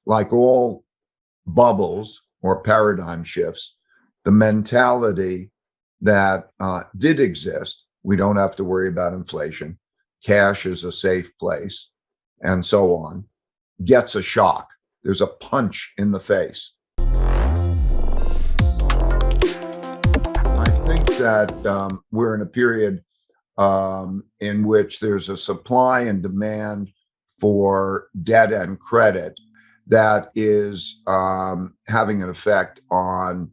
like all bubbles or paradigm shifts, the mentality that did exist, we don't have to worry about inflation, cash is a safe place, and so on, gets a shock. There's a punch in the face. I think that we're in a period in which there's a supply and demand for debt and credit that is having an effect on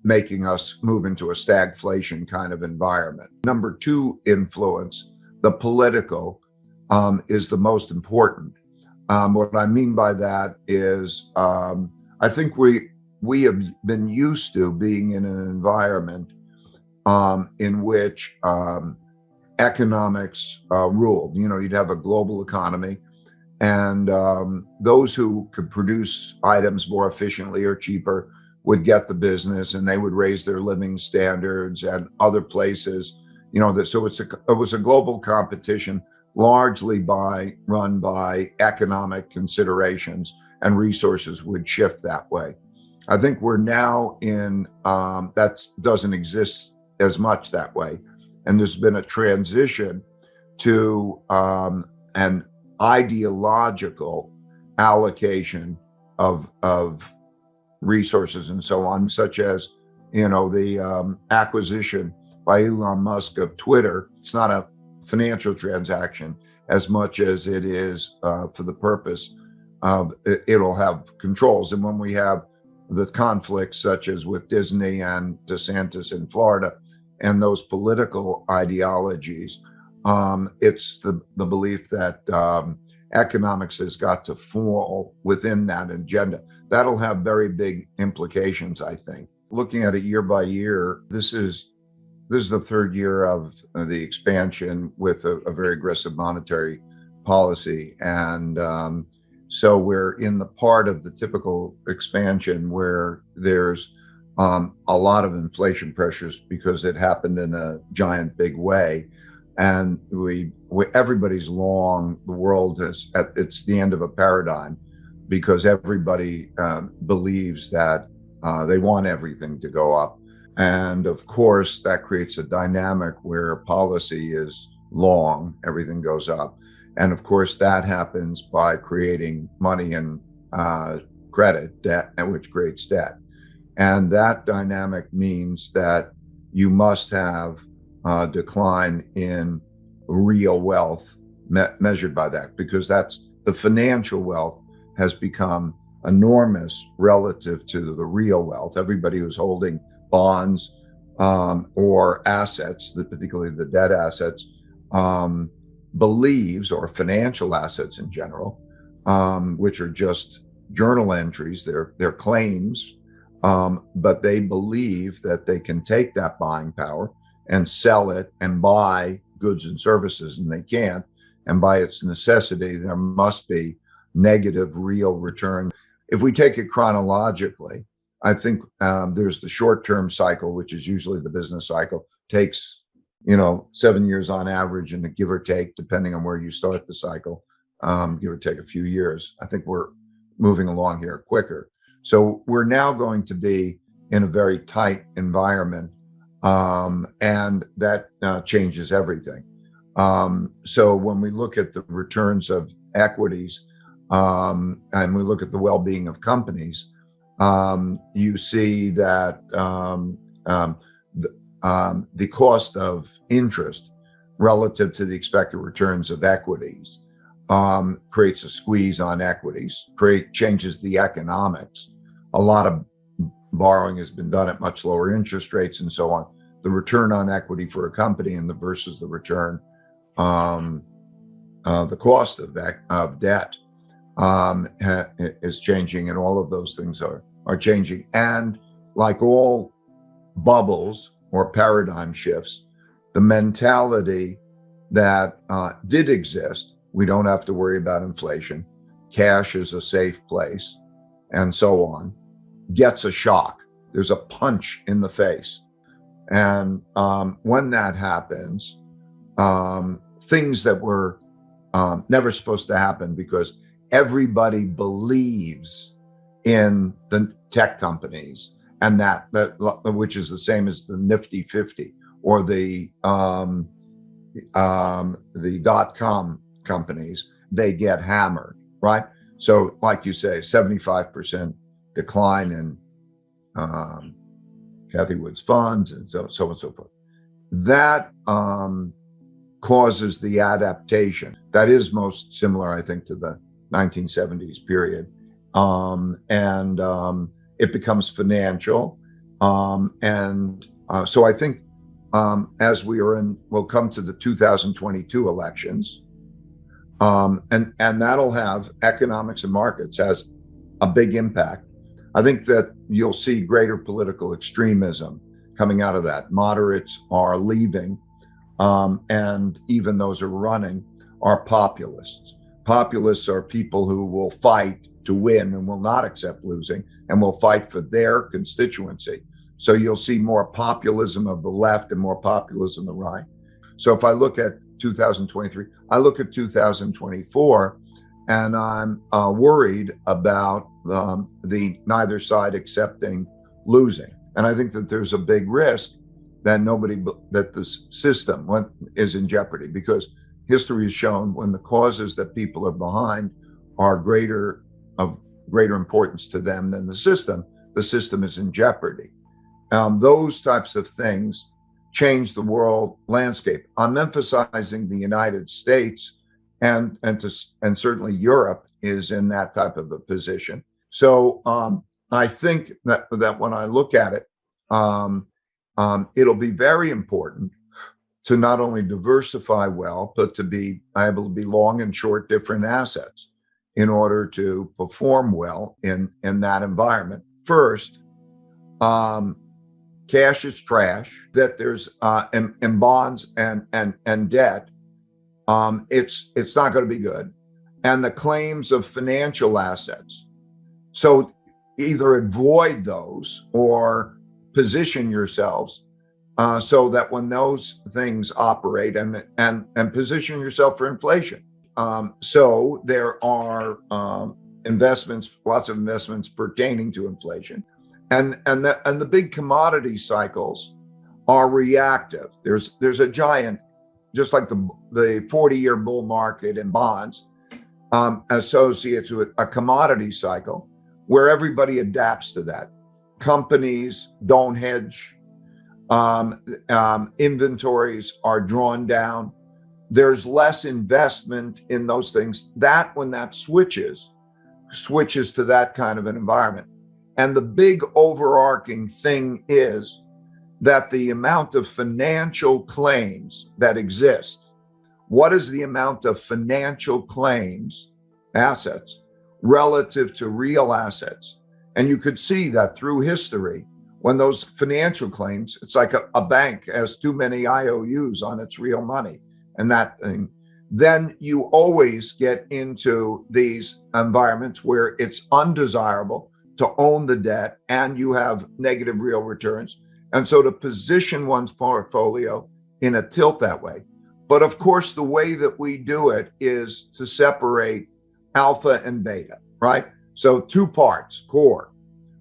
making us move into a stagflation kind of environment. Number two influence, the political, is the most important. What I mean by that is I think we have been used to being in an environment in which economics ruled. You know, you'd have a global economy, and those who could produce items more efficiently or cheaper would get the business, and they would raise their living standards, and other places, you know, so it was a global competition, largely run by economic considerations, and resources would shift that way. I think we're now in that doesn't exist as much that way, and there's been a transition to an ideological allocation of resources and so on, such as, you know, the acquisition by Elon Musk of Twitter. It's not a financial transaction as much as it is for the purpose of it'll have controls. And when we have the conflicts such as with Disney and DeSantis in Florida and those political ideologies, it's the belief that economics has got to fall within that agenda. That'll have very big implications, I think. Looking at it year by year, this is the third year of the expansion with a very aggressive monetary policy. And so we're in the part of the typical expansion where there's a lot of inflation pressures because it happened in a giant big way. And everybody's long. The world it's the end of a paradigm because everybody believes that they want everything to go up. And of course, that creates a dynamic where policy is long, everything goes up. And of course, that happens by creating money and credit, debt, which creates debt. And that dynamic means that you must have a decline in real wealth measured by that, because that's the financial wealth has become enormous relative to the real wealth. Everybody who's holding bonds or assets, particularly the debt assets, believes, or financial assets in general, which are just journal entries, they're claims, but they believe that they can take that buying power and sell it and buy goods and services, and they can't. And by its necessity, there must be negative real return. If we take it chronologically, I think there's the short-term cycle, which is usually the business cycle, takes 7 years on average, and give or take, depending on where you start the cycle, give or take a few years. I think we're moving along here quicker. So we're now going to be in a very tight environment, and that changes everything. So when we look at the returns of equities, and we look at the well-being of companies, you see that the cost of interest relative to the expected returns of equities creates a squeeze on equities, changes the economics. A lot of borrowing has been done at much lower interest rates and so on. The return on equity for a company versus the return, the cost of debt is changing, and all of those things are changing. And like all bubbles or paradigm shifts, the mentality that did exist, we don't have to worry about inflation, cash is a safe place, and so on, gets a shock. There's a punch in the face. And when that happens, things that were never supposed to happen because everybody believes in the tech companies, and that which is the same as the Nifty 50 or the .com companies, they get hammered, right? So, like you say, 75% decline in Cathie Wood's funds, and so on and so forth. That causes the adaptation that is most similar, I think, to the 1970s period, and it becomes financial, so I think as we'll come to the 2022 elections, and that'll have economics and markets has a big impact. I think that you'll see greater political extremism coming out of that. Moderates are leaving, and even those who are running are populists. Populists are people who will fight to win and will not accept losing and will fight for their constituency. So you'll see more populism of the left and more populism of the right. So if I look at 2023, I look at 2024, and I'm worried about the neither side accepting losing. And I think that there's a big risk that the system is in jeopardy, because history has shown when the causes that people are behind are of greater importance to them than the system is in jeopardy. Those types of things change the world landscape. I'm emphasizing the United States, and certainly Europe is in that type of a position. So I think that when I look at it, it'll be very important to not only diversify well, but to be able to be long and short different assets in order to perform well in that environment. First, cash is trash. That there's in bonds and debt, it's not going to be good. And the claims of financial assets. So either avoid those or position yourselves so that when those things operate, and position yourself for inflation. So there are lots of investments pertaining to inflation. And the big commodity cycles are reactive. There's a giant, just like the 40-year bull market in bonds, associates with a commodity cycle where everybody adapts to that. Companies don't hedge. Inventories are drawn down. There's less investment in those things. That when that switches to that kind of an environment. And the big overarching thing is that the amount of financial claims that exist, what is the amount of financial claims, assets, relative to real assets? And you could see that through history, when those financial claims, it's like a bank has too many IOUs on its real money and that thing, then you always get into these environments where it's undesirable to own the debt and you have negative real returns. And so to position one's portfolio in a tilt that way. But of course, the way that we do it is to separate alpha and beta, right? So two parts, core,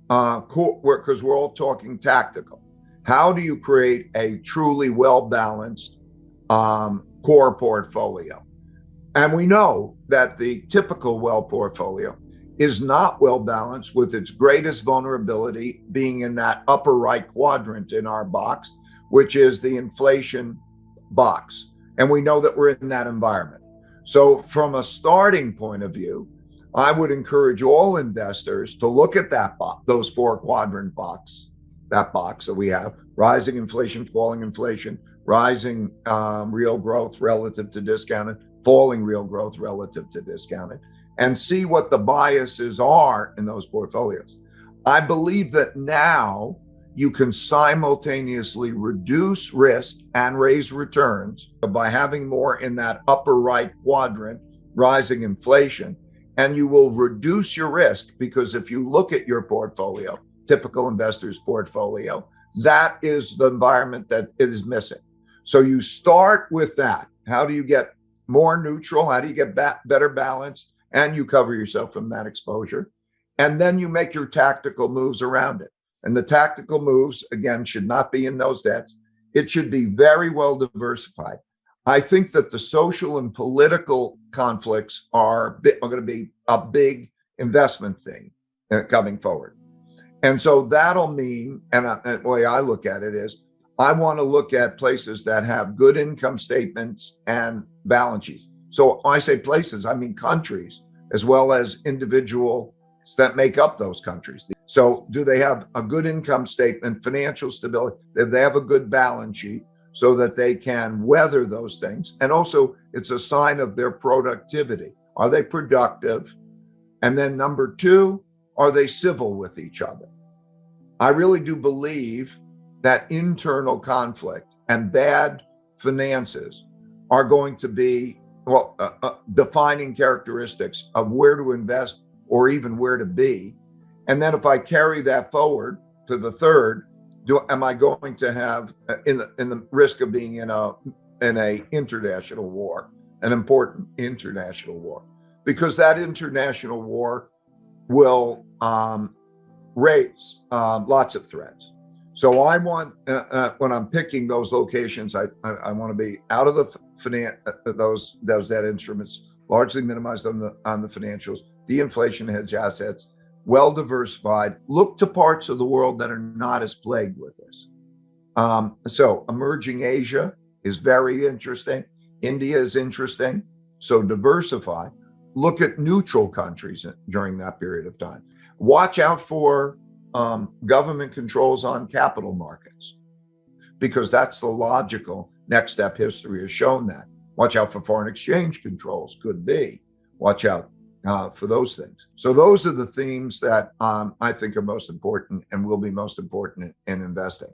because we're all talking tactical. How do you create a truly well-balanced core portfolio? And we know that the typical well portfolio is not well balanced, with its greatest vulnerability being in that upper right quadrant in our box, which is the inflation box. And we know that we're in that environment. So from a starting point of view, I would encourage all investors to look at that box, those four quadrant box, that box that we have: rising inflation, falling inflation, rising real growth relative to discounted, falling real growth relative to discounted, and see what the biases are in those portfolios. I believe that now you can simultaneously reduce risk and raise returns by having more in that upper right quadrant, rising inflation, and you will reduce your risk, because if you look at your portfolio, typical investor's portfolio, that is the environment that it is missing. So you start with that. How do you get more neutral? How do you get better balanced? and you cover yourself from that exposure. And then you make your tactical moves around it. And the tactical moves, again, should not be in those debts. It should be very well diversified. I think that the social and political conflicts are going to be a big investment thing coming forward. And so that'll mean, and the way I look at it is, I want to look at places that have good income statements and balance sheets. So when I say places, I mean countries, as well as individuals that make up those countries. So do they have a good income statement, financial stability? Do they have a good balance sheet so that they can weather those things? And also, it's a sign of their productivity. Are they productive? And then number two, are they civil with each other? I really do believe that internal conflict and bad finances are going to be defining characteristics of where to invest or even where to be. And then if I carry that forward to the third, am I going to have in the risk of being in a international war, an important international war? Because that international war will raise lots of threats. So I want, when I'm picking those locations, I want to be out of those debt instruments, largely minimized on the financials, the inflation hedge assets, well diversified. Look to parts of the world that are not as plagued with this. So emerging Asia is very interesting. India is interesting. So diversify. Look at neutral countries during that period of time. Watch out for government controls on capital markets, because that's the logical next step. History has shown that. Watch out for foreign exchange controls, could be. Watch out for those things. So those are the themes that I think are most important and will be most important in investing.